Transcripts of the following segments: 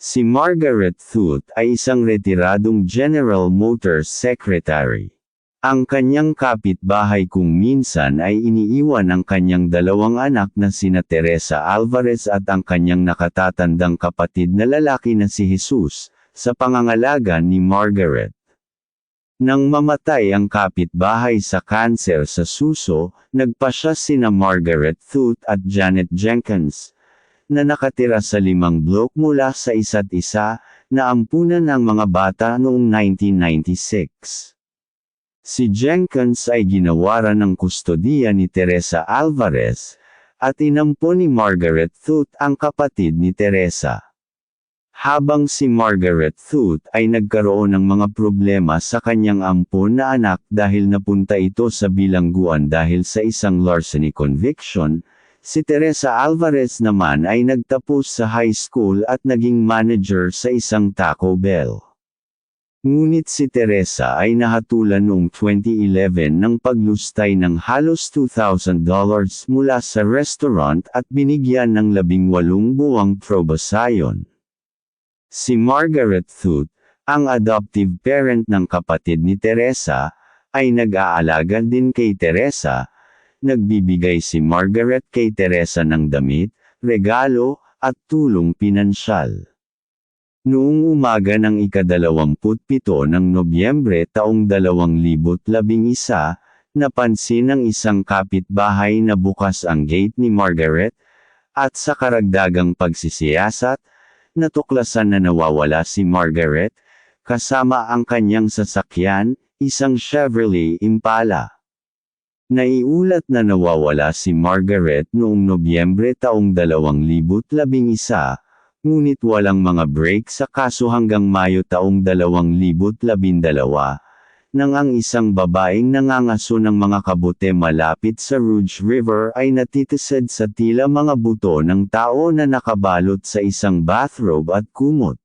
Si Margaret Thuot ay isang retiradong General Motors Secretary. Ang kanyang kapitbahay kung minsan ay iniiwan ang kanyang dalawang anak na sina Teresa Alvarez at ang kanyang nakatatandang kapatid na lalaki na si Jesus, sa pangangalaga ni Margaret. Nang mamatay ang kapitbahay sa kanser sa suso, nagpasya sina Margaret Thuot at Janet Jenkins, na nakatira sa 5 blok mula sa isa't isa, na ampunan ng mga bata noong 1996. Si Jenkins ay ginawaran ng kustodiya ni Teresa Alvarez, at inampon ni Margaret Thuot ang kapatid ni Teresa. Habang si Margaret Thuot ay nagkaroon ng mga problema sa kanyang ampon na anak dahil napunta ito sa bilangguan dahil sa isang larceny conviction, si Teresa Alvarez naman ay nagtapos sa high school at naging manager sa isang Taco Bell. Ngunit si Teresa ay nahatulan noong 2011 ng paglustay ng halos $2,000 mula sa restaurant at binigyan ng 18 buwang probation. Si Margaret Thuot, ang adoptive parent ng kapatid ni Teresa, ay nag-aalaga din kay Teresa. Nagbibigay si Margaret kay Teresa ng damit, regalo, at tulong pinansyal. Noong umaga ng ika-27 ng Nobyembre taong 2011, napansin ng isang kapitbahay na bukas ang gate ni Margaret, at sa karagdagang pagsisiyasat, natuklasan na nawawala si Margaret, kasama ang kanyang sasakyan, isang Chevrolet Impala. Naiulat na nawawala si Margaret noong Nobyembre taong 2011, ngunit walang mga break sa kaso hanggang Mayo taong 2012, nang ang isang babaeng nangangaso ng mga kabute malapit sa Rouge River ay natitisad sa tila mga buto ng tao na nakabalot sa isang bathrobe at kumot.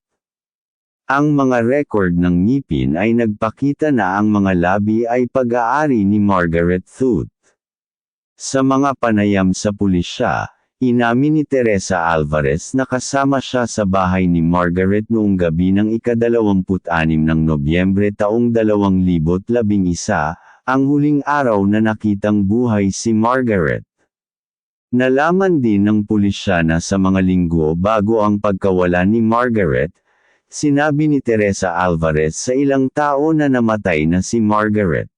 Ang mga record ng ngipin ay nagpakita na ang mga labi ay pag-aari ni Margaret Thuot. Sa mga panayam sa pulisya, inamin ni Teresa Alvarez na kasama siya sa bahay ni Margaret noong gabi ng ika-26 ng Nobyembre taong 2011, ang huling araw na nakitang buhay si Margaret. Nalaman din ng pulisya na sa mga linggo bago ang pagkawala ni Margaret, sinabi ni Teresa Alvarez sa ilang tao na namatay na si Margaret.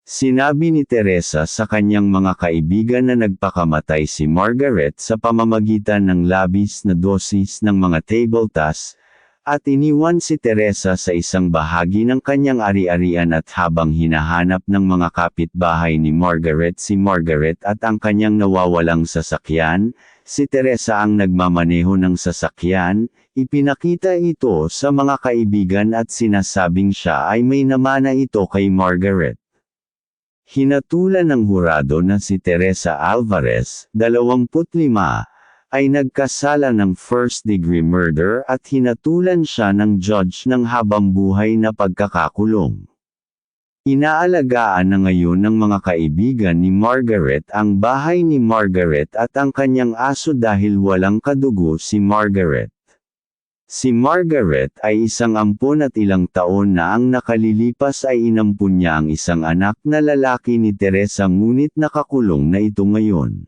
Sinabi ni Teresa sa kanyang mga kaibigan na nagpakamatay si Margaret sa pamamagitan ng labis na dosis ng mga table tas, at iniwan si Teresa sa isang bahagi ng kanyang ari-arian at habang hinahanap ng mga kapitbahay ni Margaret si Margaret at ang kanyang nawawalang sasakyan, si Teresa ang nagmamaneho ng sasakyan, ipinakita ito sa mga kaibigan at sinasabing siya ay may namana ito kay Margaret. Hinatulan ng hurado na si Teresa Alvarez, 25, ay nagkasala ng first-degree murder at hinatulan siya ng judge ng habambuhay na pagkakakulong. Inaalagaan na ngayon ng mga kaibigan ni Margaret ang bahay ni Margaret at ang kanyang aso dahil walang kadugo si Margaret. Si Margaret ay isang ampon at ilang taon na ang nakalilipas ay inampun niya ang isang anak na lalaki ni Teresa ngunit nakakulong na ito ngayon.